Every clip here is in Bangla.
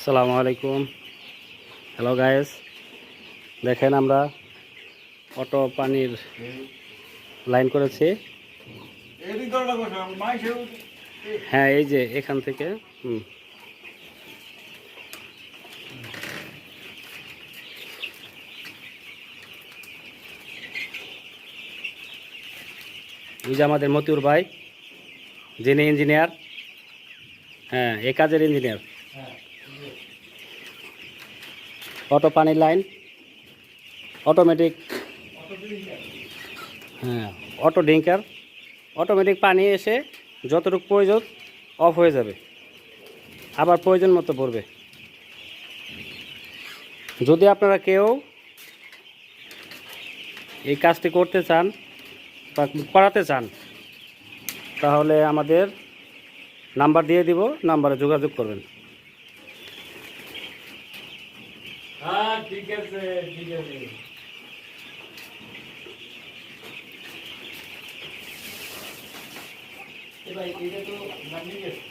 আসসালামু আলাইকুম। হ্যালো গাইস, দেখেন আমরা অটো পানির লাইন করেছি। হ্যাঁ, এই যে এখান থেকে এই যে আমাদের মতিউর ভাই, যিনি ইঞ্জিনিয়ার, হ্যাঁ এ কাজের ইঞ্জিনিয়ার। অটো পানির লাইন অটোমেটিক, হ্যাঁ অটো ড্রিঙ্কার, অটোমেটিক পানি এসে যতটুকু প্রয়োজন অফ হয়ে যাবে, আবার প্রয়োজন মতো পড়বে। যদি আপনারা কেউ এই কাজটি করতে চান বা করাতে চান, তাহলে আমাদের নাম্বার দিয়ে দিব, নাম্বারে যোগাযোগ করবেন। হ্যাঁ ঠিক আছে ঠিক আছে। ভাই এটা তো মানিয়ে গেছে।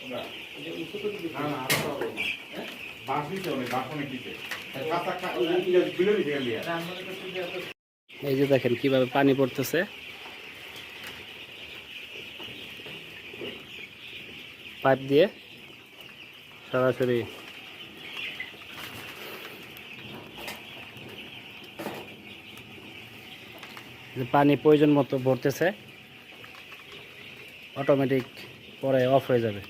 আমরা এটা উঁচু করে দিতে না আর হবে না। হ্যাঁ বাস দিতে হবে, বাস অনেক দিতে। কাঁচা বিলে দিতে গেলি আর আমরা তো শুধু এত। এই যে দেখেন কিভাবে পানি পড়তেছে, পাইপ দিয়ে সরাসরি। পানি প্রয়োজন মতো ভরতেছে, অটোমেটিক পরে অফ হয়ে যাবে।